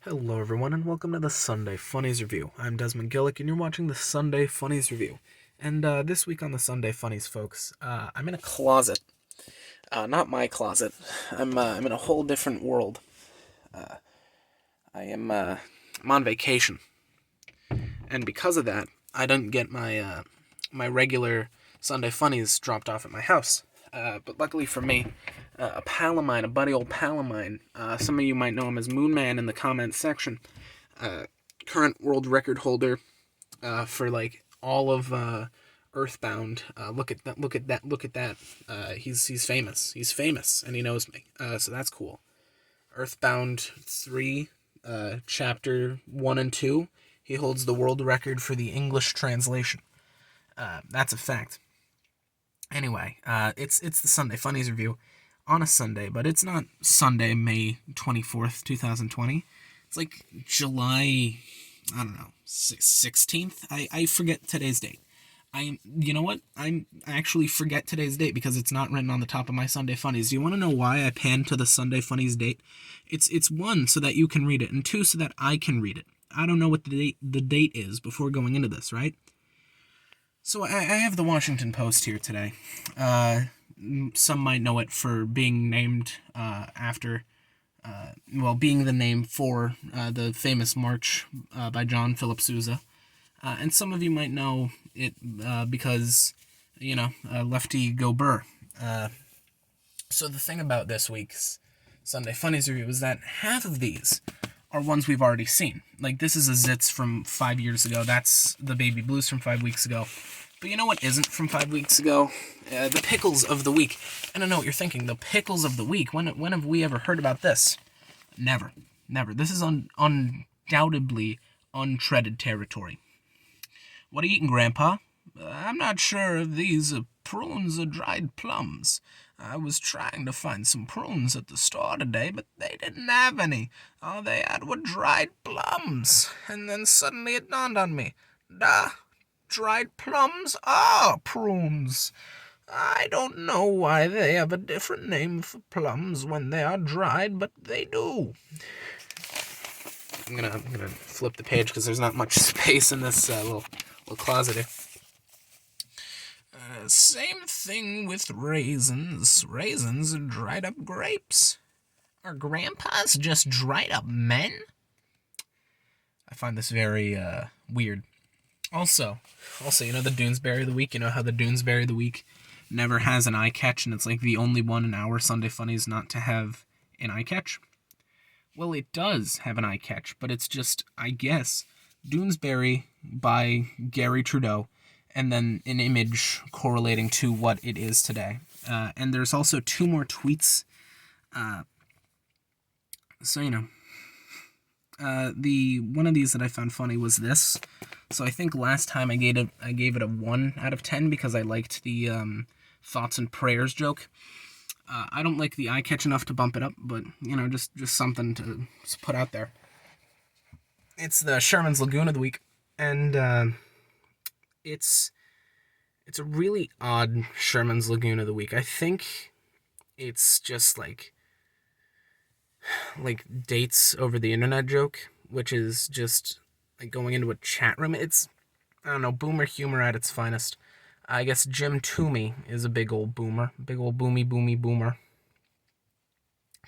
Hello everyone and welcome to the Sunday Funnies Review. I'm Desmond Gillick and you're watching the Sunday Funnies Review. And this week on the Sunday Funnies, folks, I'm in a closet. Not my closet. I'm in a whole different world. I'm on vacation. And because of that, I didn't get my regular Sunday Funnies dropped off at my house. But luckily for me, a pal of mine, a buddy old pal of mine, some of you might know him as Moon Man in the comments section, current world record holder for like all of Earthbound. Look at that. He's famous. He's famous, and he knows me. So that's cool. Earthbound 3, chapter 1 and 2. He holds the world record for the English translation. That's a fact. Anyway, it's the Sunday Funnies Review on a Sunday, but it's not Sunday, May 24th, 2020. It's like July, I don't know, 16th? I forget today's date. You know what? I actually forget today's date because it's not written on the top of my Sunday Funnies. Do you want to know why I panned to the Sunday Funnies date? It's one, so that you can read it, and two, so that I can read it. I don't know what the date is before going into this, right? So I have the Washington Post here today. Some might know it for being named after, being the name for the famous march by John Philip Sousa. And some of you might know it because, Lefty Go Burr. So the thing about this week's Sunday Funnies Review is that half of these are ones we've already seen. Like, this is a Zitz from 5 years ago. That's the Baby Blues from 5 weeks ago. But you know what isn't from 5 weeks ago? The Pickles of the Week. And I know what you're thinking. The Pickles of the Week. When have we ever heard about this? Never. This is undoubtedly untreaded territory. What are you eating, Grandpa? I'm not sure if these are prunes or dried plums. I was trying to find some prunes at the store today, but they didn't have any. All they had were dried plums. And then suddenly it dawned on me. Dried plums are prunes. I don't know why they have a different name for plums when they are dried, but they do. I'm gonna flip the page because there's not much space in this little closet here. Same thing with raisins. Raisins are dried up grapes. Are grandpas just dried up men? I find this very weird. Also, you know the Doonesbury of the Week? You know how the Doonesbury of the Week never has an eye catch, and it's like the only one in our Sunday Funnies not to have an eye catch? Well, it does have an eye catch, but it's just, I guess, Doonesbury by Gary Trudeau, and then an image correlating to what it is today. And there's also 2 more tweets. The one of these that I found funny was this. So I think last time I gave it a 1 out of 10 because I liked the thoughts and prayers joke. I don't like the eye catch enough to bump it up, but just something to put out there. It's the Sherman's Lagoon of the Week, and it's a really odd Sherman's Lagoon of the Week. I think it's just like dates over the internet joke, which is just like going into a chat room. It's, I don't know, boomer humor at its finest. I guess Jim Toomey is a big old boomer. Big old boomy boomer.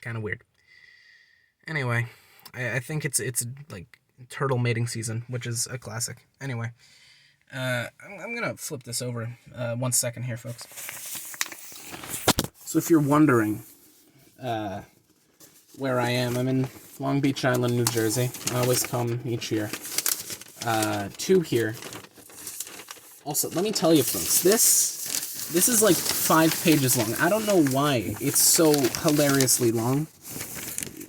Kind of weird. Anyway, I think it's like turtle mating season, which is a classic. Anyway, I'm gonna flip this over 1 second here, folks. So if you're wondering where I am, I'm in Long Beach Island, New Jersey. I always come each year. 2 here. Also, let me tell you, folks, this is like 5 pages long. I don't know why it's so hilariously long,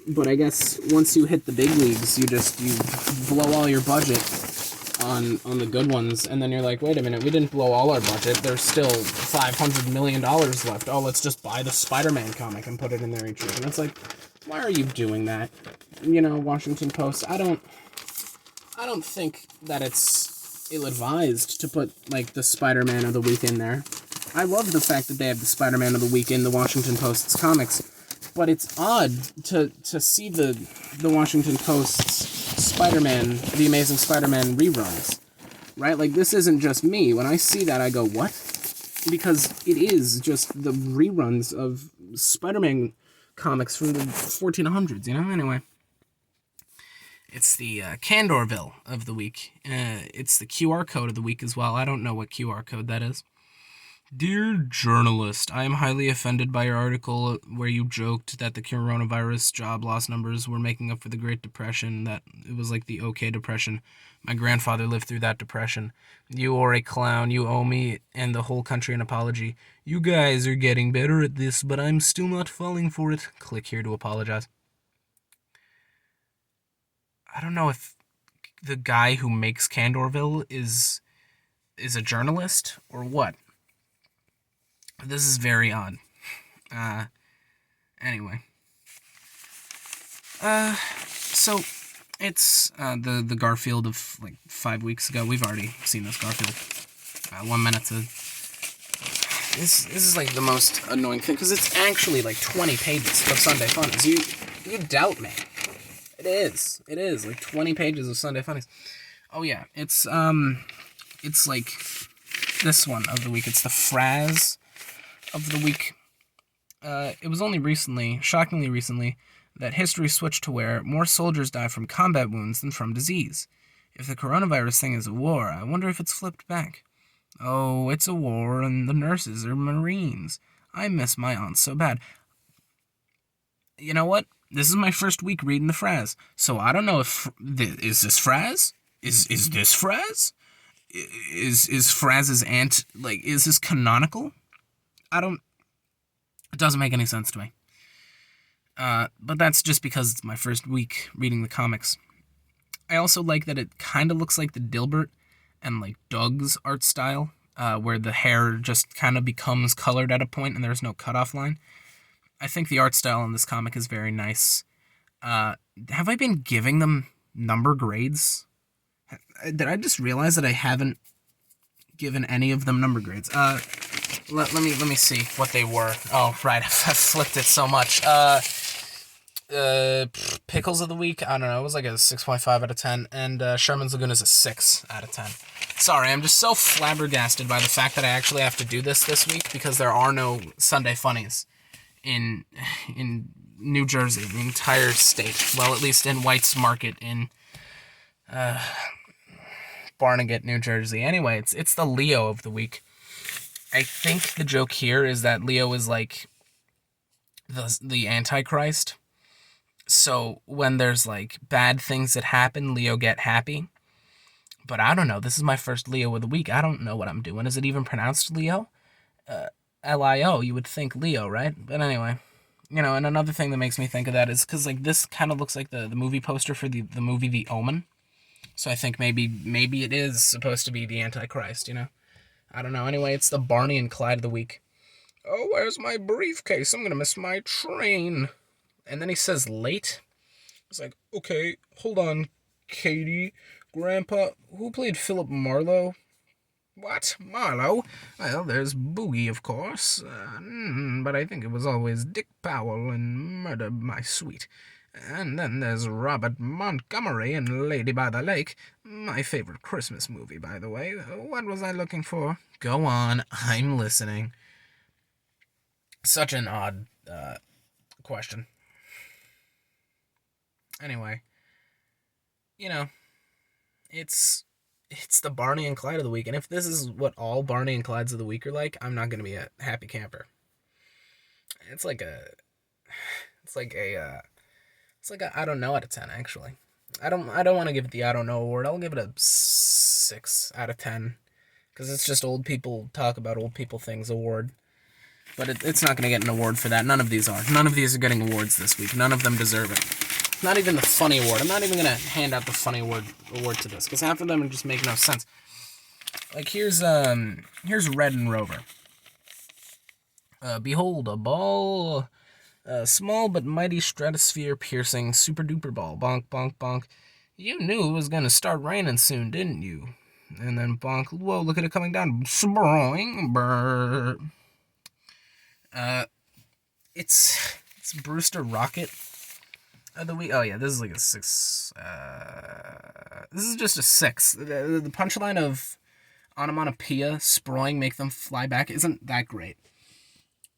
but I guess once you hit the big leagues, you blow all your budget on the good ones, and then you're like, wait a minute, we didn't blow all our budget. There's still $500 million left. Oh, let's just buy the Spider-Man comic and put it in there each week. And it's like, why are you doing that? Washington Post, I don't think that it's ill-advised to put, like, the Spider-Man of the Week in there. I love the fact that they have the Spider-Man of the Week in the Washington Post's comics, But it's odd to see the Washington Post's Spider-Man, The Amazing Spider-Man reruns, right? Like, this isn't just me. When I see that, I go, what? Because it is just the reruns of Spider-Man comics from the 1400s, you know? Anyway. It's the Candorville of the week. It's the QR code of the week as well. I don't know what QR code that is. Dear journalist, I am highly offended by your article where you joked that the coronavirus job loss numbers were making up for the Great Depression, that it was like the OK Depression. My grandfather lived through that depression. You are a clown. You owe me and the whole country an apology. You guys are getting better at this, but I'm still not falling for it. Click here to apologize. I don't know if the guy who makes Candorville is a journalist or what. This is very odd. Anyway. So it's the Garfield of like 5 weeks ago. We've already seen this Garfield. 1 minute to. This is like the most annoying thing because it's actually like 20 pages of Sunday Funnies. You doubt me. It is like 20 pages of Sunday Funnies. Oh yeah, it's like this one of the week. It's the Fraz of the week. It was only recently, shockingly recently, that history switched to where more soldiers die from combat wounds than from disease. If the coronavirus thing is a war, I wonder if it's flipped back. Oh, it's a war and the nurses are Marines. I miss my aunt so bad. You know what? This is my first week reading the Fraz, so I don't know if is this Fraz? Is this Fraz? Is Fraz's aunt, like, is this canonical? It doesn't make any sense to me. But that's just because it's my first week reading the comics. I also like that it kind of looks like the Dilbert and like Doug's art style, where the hair just kind of becomes colored at a point and there's no cutoff line. I think the art style in this comic is very nice. Have I been giving them number grades? Did I just realize that I haven't given any of them number grades? Let me see what they were. Oh, right, I flipped it so much. Pickles of the week, I don't know, it was like a 6.5 out of 10, and Sherman's Lagoon is a 6 out of 10. Sorry, I'm just so flabbergasted by the fact that I actually have to do this week because there are no Sunday Funnies in New Jersey, the entire state. Well, at least in White's Market in Barnegat, New Jersey. Anyway, it's the Leo of the week. I think the joke here is that Leo is like the Antichrist. So when there's like bad things that happen, Leo get happy. But I don't know. This is my first Leo of the week. I don't know what I'm doing. Is it even pronounced Leo? L-I-O. You would think Leo, right? But anyway, you know, and another thing that makes me think of that is because like this kind of looks like the movie poster for the movie The Omen. So I think maybe it is supposed to be the Antichrist, you know? I don't know. Anyway, it's the Barney and Clyde of the week. Oh, where's my briefcase? I'm gonna miss my train. And then he says late. It's like, okay, hold on, Katie. Grandpa, who played Philip Marlowe? What? Marlowe? Well, there's Boogie, of course. But I think it was always Dick Powell in Murder My Sweet. And then there's Robert Montgomery in Lady by the Lake. My favorite Christmas movie, by the way. What was I looking for? Go on, I'm listening. Such an odd question. Anyway, you know, it's the Barney and Clyde of the week, and if this is what all Barney and Clydes of the week are like, I'm not gonna be a happy camper. It's like a I don't know out of 10 actually. I don't want to give it the I don't know award. I'll give it a 6 out of 10 because it's just old people talk about old people things award. But it's not gonna get an award for that. None of these are. None of these are getting awards this week. None of them deserve it. Not even the funny award. I'm not even gonna hand out the funny award to this because half of them just make no sense. Like here's Red and Rover. Behold a ball, small but mighty stratosphere piercing super duper ball. Bonk bonk bonk. You knew it was gonna start raining soon, didn't you? And then bonk. Whoa, look at it coming down. Sproing. Brr. It's It's Brewster Rocket of the week. Oh yeah, this is like a 6. This is just a 6. The punchline of onomatopoeia, sproing, make them fly back isn't that great.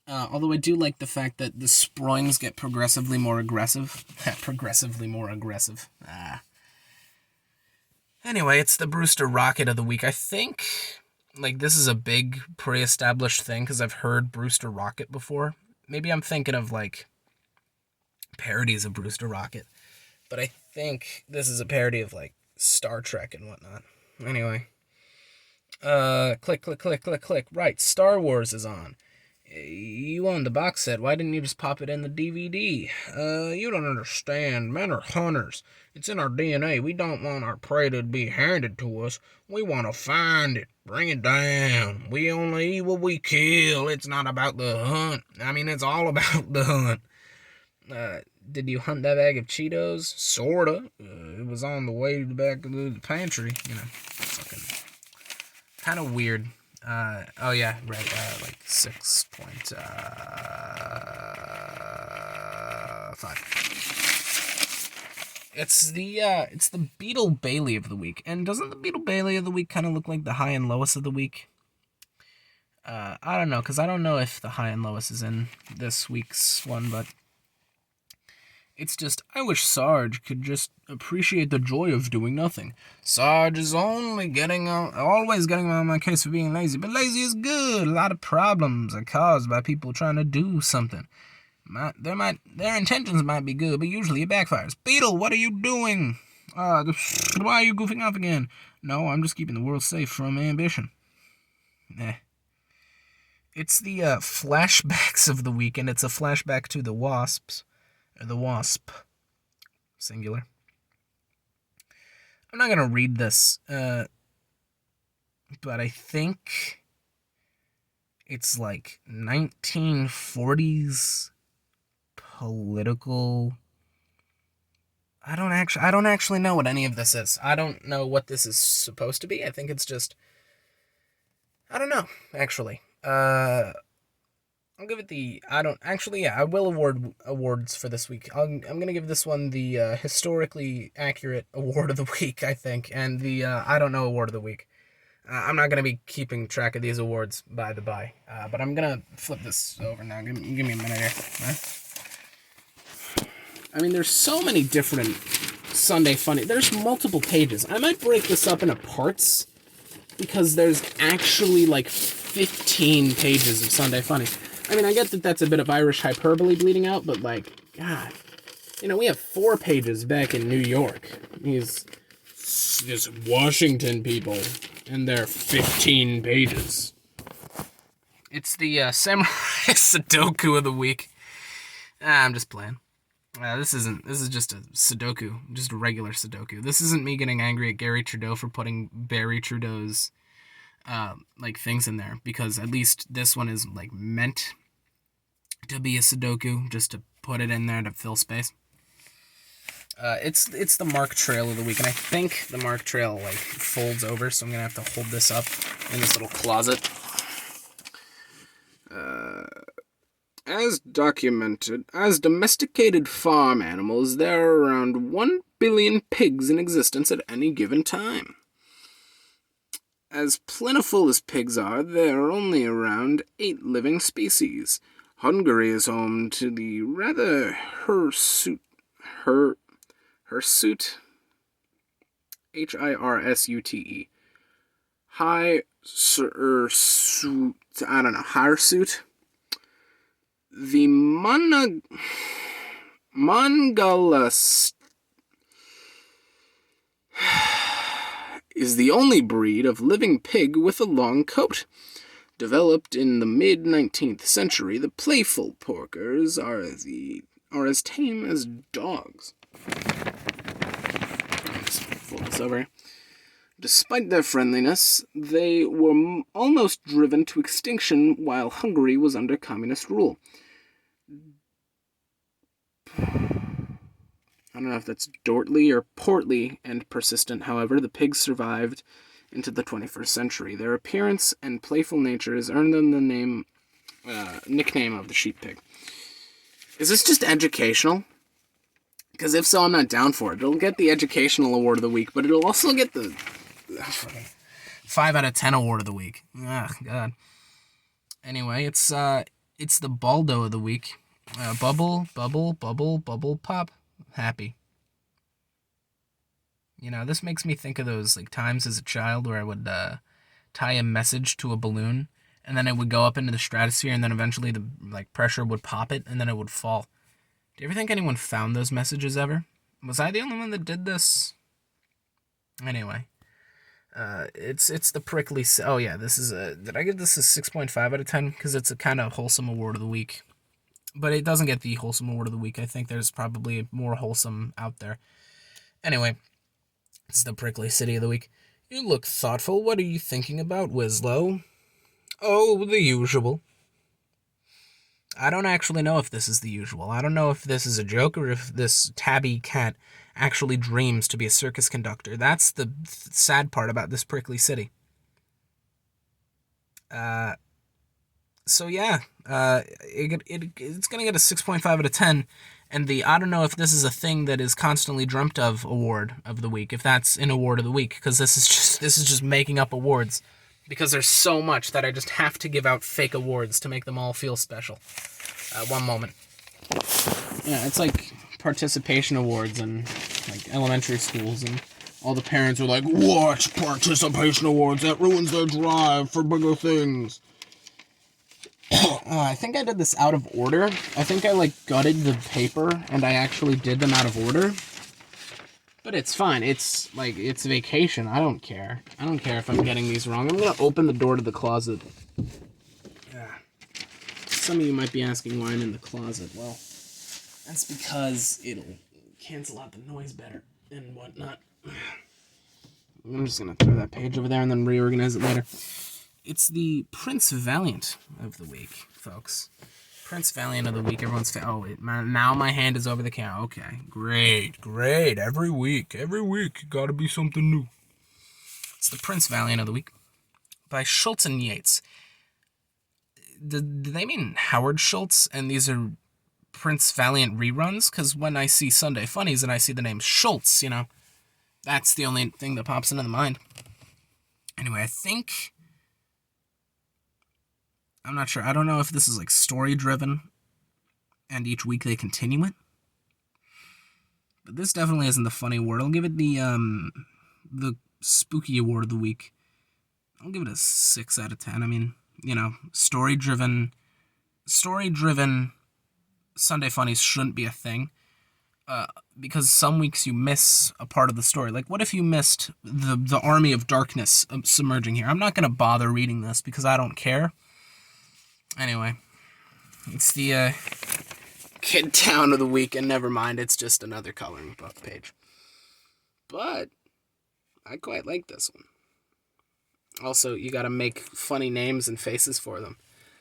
Although I do like the fact that the sproings get progressively more aggressive. Progressively more aggressive. Anyway, it's the Brewster Rocket of the week. I think, like, this is a big pre-established thing because I've heard Brewster Rocket before. Maybe I'm thinking of, like, parodies of Brewster Rocket. But I think this is a parody of, like, Star Trek and whatnot. Anyway. Click, click, click, click, click. Right, Star Wars is on. You own the box set. Why didn't you just pop it in the DVD? You don't understand. Men are hunters. It's in our DNA. We don't want our prey to be handed to us. We want to find it. Bring it down. We only eat what we kill. It's not about the hunt. I mean, it's all about the hunt. Did you hunt that bag of Cheetos? Sorta. It was on the way back to the pantry. You know, fucking kind of weird. Oh yeah, right, like 6.5. It's the Beetle Bailey of the week. And doesn't the Beetle Bailey of the week kind of look like the High and Lois of the week? I don't know, because I don't know if the High and Lois is in this week's one, but it's just, I wish Sarge could just appreciate the joy of doing nothing. Sarge is always getting on my case for being lazy, but lazy is good. A lot of problems are caused by people trying to do something. Their intentions might be good, but usually it backfires. Beetle, what are you doing? Why are you goofing off again? No, I'm just keeping the world safe from ambition. It's the flashbacks of the week, and it's a flashback to the Wasps. The Wasp. Singular. I'm not going to read this, but I think it's like 1940s political. I don't actually know what any of this is. I don't know what this is supposed to be. I think it's just, I don't know, actually. I'll give it the, I will award awards for this week. I'm going to give this one the historically accurate award of the week, I think, and the I don't know award of the week. I'm not going to be keeping track of these awards by the by, but I'm going to flip this over now. Give me a minute here. Huh? I mean, there's so many different Sunday Funny. There's multiple pages. I might break this up into parts because there's actually like 15 pages of Sunday Funny. I mean, I get that that's a bit of Irish hyperbole bleeding out, but, like, God. You know, we have 4 pages back in New York. These Washington people, and they're 15 pages. It's the Samurai Sudoku of the week. I'm just playing. This is just a Sudoku, just a regular Sudoku. This isn't me getting angry at Gary Trudeau for putting Barry Trudeau's like things in there, because at least this one is like meant to be a Sudoku, just to put it in there to fill space. It's the Mark Trail of the week, and I think the Mark Trail like folds over, so I'm gonna have to hold this up in this little closet. As documented, as domesticated farm animals, there are around 1 billion pigs in existence at any given time. As plentiful as pigs are, there are only around 8 living species. Hungary is home to the rather hirsute, Hirsute, hirsute. The Mongolas is the only breed of living pig with a long coat. Developed in the mid-19th century, the playful porkers are as tame as dogs. Let's fold this over. Despite their friendliness, they were almost driven to extinction while Hungary was under communist rule. I don't know if that's Dortly or Portly and persistent. However, the pigs survived into the 21st century. Their appearance and playful nature has earned them the nickname of the sheep pig. Is this just educational? Because if so, I'm not down for it. It'll get the educational award of the week, but it'll also get the 5 out of 10 award of the week. Ah, God. Anyway, it's the Baldo of the week. Bubble, bubble, bubble, bubble, pop. Happy. You know, this makes me think of those like times as a child where I would tie a message to a balloon, and then it would go up into the stratosphere, and then eventually the like pressure would pop it, and then it would fall. Do you ever think anyone found those messages ever? Was I the only one that did this? Anyway, it's the prickly. Oh yeah, this is a. Did I give this a 6.5 out of 10? Because it's a kind of wholesome award of the week, but it doesn't get the wholesome award of the week. I think there's probably more wholesome out there. Anyway, it's the prickly city of the week. You look thoughtful. What are you thinking about, Wislow? Oh, the usual. I don't actually know if this is the usual. I don't know if this is a joke or if this tabby cat actually dreams to be a circus conductor. That's the sad part about this prickly city. So yeah, it's gonna get a 6.5 out of 10, and the I don't know if this is a thing that is constantly dreamt of award of the week, if that's an award of the week, because this is just making up awards, because there's so much that I just have to give out fake awards to make them all feel special. One moment. Yeah, it's like participation awards in like elementary schools, and all the parents are like, "What participation awards? That ruins their drive for bigger things." I think I did this out of order. I think I like gutted the paper and I actually did them out of order. But it's fine. It's like, it's vacation. I don't care. I don't care if I'm getting these wrong. I'm gonna open the door to the closet. Some of you might be asking why I'm in the closet. Well, that's because it'll cancel out the noise better and whatnot. I'm just gonna throw that page over there and then reorganize it later. It's the Prince Valiant of the week, folks. Prince Valiant of the week. Everyone's now my hand is over the counter. Okay, great. Every week, gotta be something new. It's the Prince Valiant of the week by Schultz and Yates. Did they mean Howard Schultz? And these are Prince Valiant reruns? Because when I see Sunday Funnies and I see the name Schultz, you know, that's the only thing that pops into the mind. Anyway, I'm not sure. I don't know if this is like story driven and each week they continue it. But this definitely isn't the funny award. I'll give it the spooky award of the week. I'll give it a 6 out of 10. I mean, you know, story driven Sunday Funnies shouldn't be a thing. Because some weeks you miss a part of the story. Like, what if you missed the Army of Darkness submerging here? I'm not going to bother reading this because I don't care. Anyway, it's the Kid Town of the week, and never mind, it's just another coloring book page. But I quite like this one. Also, you gotta make funny names and faces for them.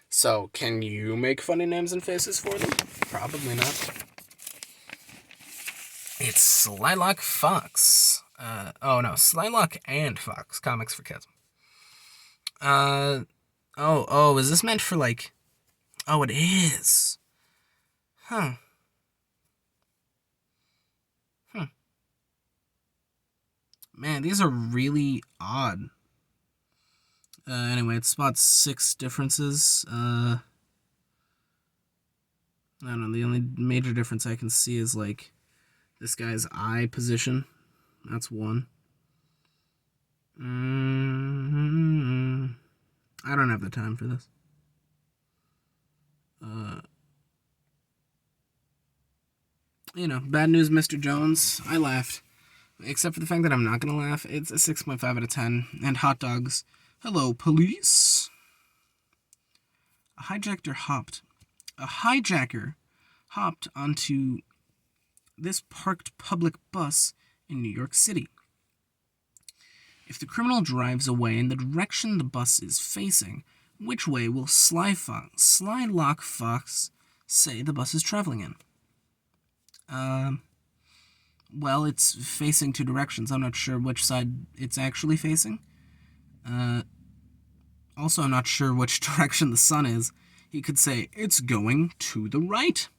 So, can you make funny names and faces for them? Probably not. It's Slylock Fox. Slylock and Fox, comics for kids. Is this meant for like... Oh, it is. Huh. Man, these are really odd. Anyway, it spots 6 differences. I don't know, the only major difference I can see is like this guy's eye position. That's one. I don't have the time for this. You know, bad news, Mr. Jones. I laughed. Except for the fact that I'm not gonna laugh. It's a 6.5 out of 10. And hot dogs. Hello, police. A hijacker hopped onto this parked public bus in New York City. If the criminal drives away in the direction the bus is facing, which way will Slylock Fox say the bus is traveling in? Well, it's facing 2 directions. I'm not sure which side it's actually facing. Also, I'm not sure which direction the sun is. He could say, it's going to the right.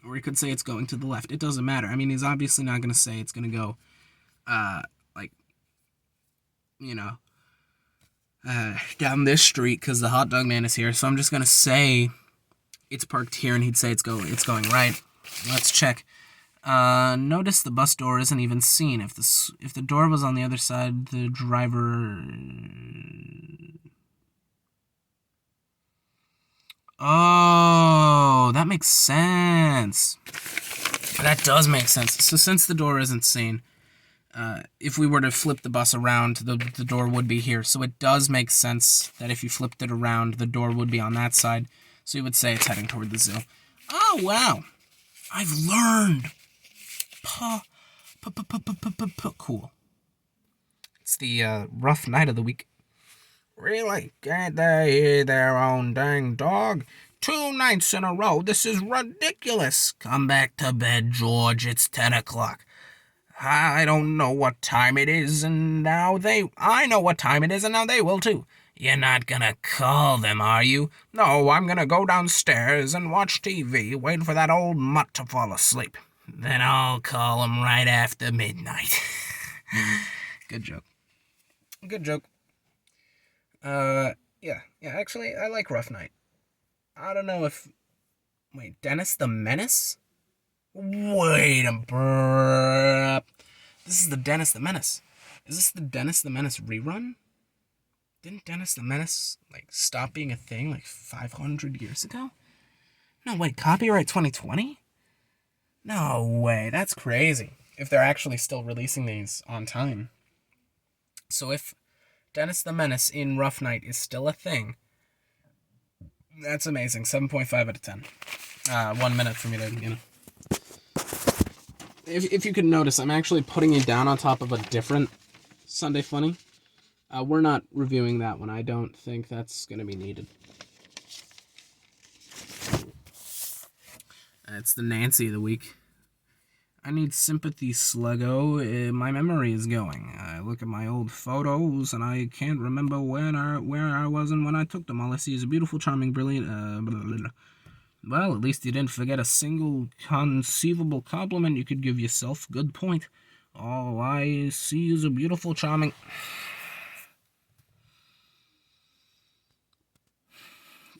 Or he could say it's going to the left. It doesn't matter. I mean, he's obviously not going to say it's going to go, like, you know, down this street because the hot dog man is here. So I'm just going to say it's parked here, and he'd say it's going right. Let's check. Notice the bus door isn't even seen. If the door was on the other side, the driver... Oh, that makes sense. That does make sense. So since the door isn't seen, if we were to flip the bus around, the door would be here. So it does make sense that if you flipped it around, the door would be on that side. So you would say it's heading toward the zoo. Oh, wow. I've learned. Cool. It's the rough night of the week. Really? Can't they hear their own dang dog? 2 nights in a row. This is ridiculous. Come back to bed, George. It's 10 o'clock. I don't know what time it is, and now I know what time it is, and now they will too. You're not gonna call them, are you? No, I'm gonna go downstairs and watch TV, wait for that old mutt to fall asleep. Then I'll call him right after midnight. Good joke. Good joke. Yeah, actually, I like Rough Night. I don't know if... Wait, Dennis the Menace? Wait a... This is the Dennis the Menace. Is this the Dennis the Menace rerun? Didn't Dennis the Menace, stop being a thing, 500 years ago? No, wait, copyright 2020? No way, that's crazy. If they're actually still releasing these on time. So if Dennis the Menace in Rough Night is still a thing, that's amazing. 7.5 out of 10. 1 minute for me to, If you could notice, I'm actually putting it down on top of a different Sunday Funny. We're not reviewing that one. I don't think that's going to be needed. It's the Nancy of the week. I need sympathy, Sluggo. My memory is going. I look at my old photos, and I can't remember where I was and when I took them. All I see is a beautiful, charming, brilliant... Well, at least you didn't forget a single conceivable compliment you could give yourself. Good point. All I see is a beautiful, charming...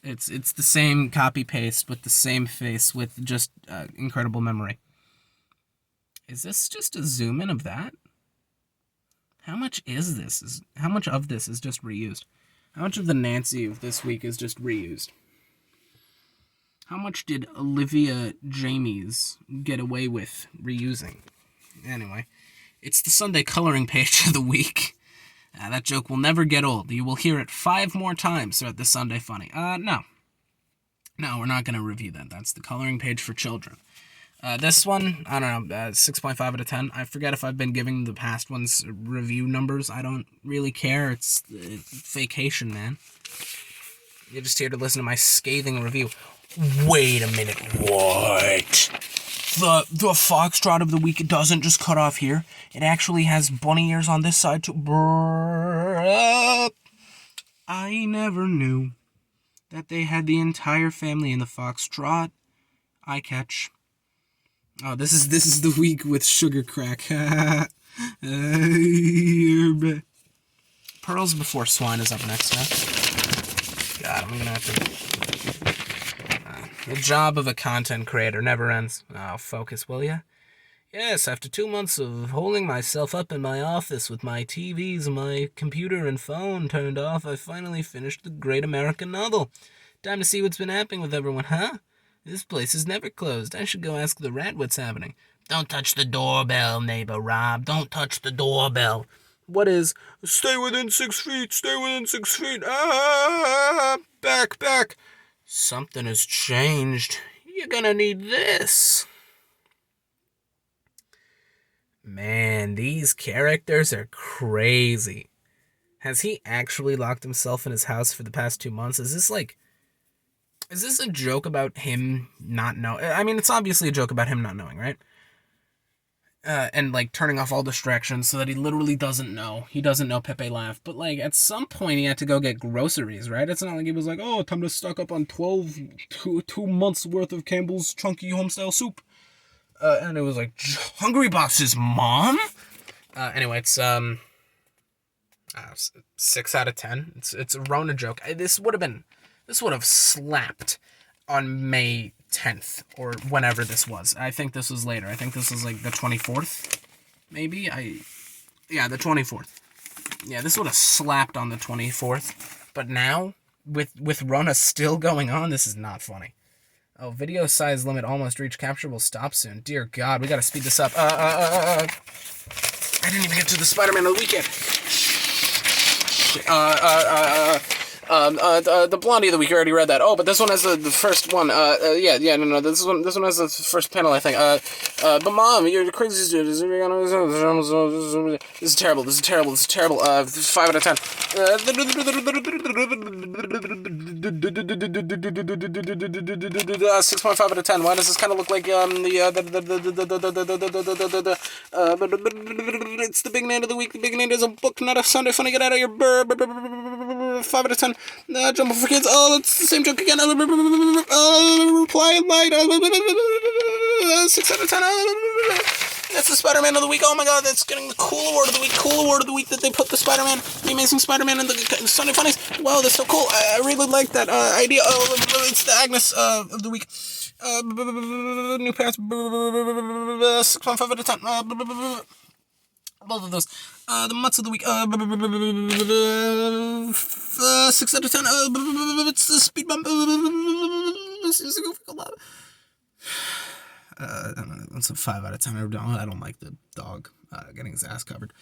It's the same copy-paste with the same face with just incredible memory. Is this just a zoom-in of that? How much is this? How much of this is just reused? How much of the Nancy of this week is just reused? How much did Olivia Jamies get away with reusing? Anyway, it's the Sunday coloring page of the week. That joke will never get old. You will hear it 5 more times throughout the Sunday Funny. No, we're not going to review that. That's the coloring page for children. This one, I don't know, 6.5 out of 10. I forget if I've been giving the past ones review numbers. I don't really care. It's vacation, man. You're just here to listen to my scathing review. Wait a minute, what? The foxtrot of the week doesn't just cut off here. It actually has bunny ears on this side too. I never knew that they had the entire family in the foxtrot. I catch. Oh, this is the week with sugar crack. Pearls Before Swine is up next now. God, I'm gonna have to... The job of a content creator never ends. Oh, focus, will ya? Yes, after 2 months of holding myself up in my office with my TVs, my computer and phone turned off, I finally finished the great American novel. Time to see what's been happening with everyone, huh? This place is never closed. I should go ask the rat what's happening. Don't touch the doorbell, neighbor Rob. Don't touch the doorbell. What is? Stay within 6 feet. Stay within 6 feet. Ah! Back. Something has changed. You're gonna need this. Man, these characters are crazy. Has he actually locked himself in his house for the past 2 months? Is this a joke about him not knowing? I mean, it's obviously a joke about him not knowing, right? and like turning off all distractions so that he literally doesn't know. He doesn't know Pepe laughed. But like at some point he had to go get groceries, right? It's not like he was like, oh, time to stock up on 2 months worth of Campbell's chunky homestyle soup. And it was like, hungry boxes, Mom? Anyway, it's 6 out of 10. It's a Rona joke. This would have slapped on May 10th or whenever this was. I think this was later. I think this was like the 24th, maybe. The 24th. Yeah, this would have slapped on the 24th. But now, with Rona still going on, this is not funny. Oh, video size limit almost reached. Capture will stop soon. Dear God, we gotta speed this up. I didn't even get to the Spider-Man of the weekend. The Blondie of the week. I already read that. Oh, but this one has the first one. No. This one has the first panel, I think. But Mom, you're the craziest dude. This is terrible. 5 out of 10. 6.5 out of 10. Why does this kind of look like it's the big name of the week. The big name is a book, not a Sunday funny. Get out of here. 5 out of 10. Jumbo for kids. Oh, it's the same joke again. Reply and light. 6 out of 10. That's the Spider-Man of the week. Oh my God, that's getting the cool award of the week. Cool award of the week that they put the Amazing Spider-Man in the Sunday Funnies. Wow, that's so cool. I really like that idea. Oh, it's the Agnes of the week. New parents. 6.5 out of 10. Both of those. The Mutts of the week. 6 out of 10. It's the speed bump. That's a 5 out of 10. I don't like the dog getting his ass covered.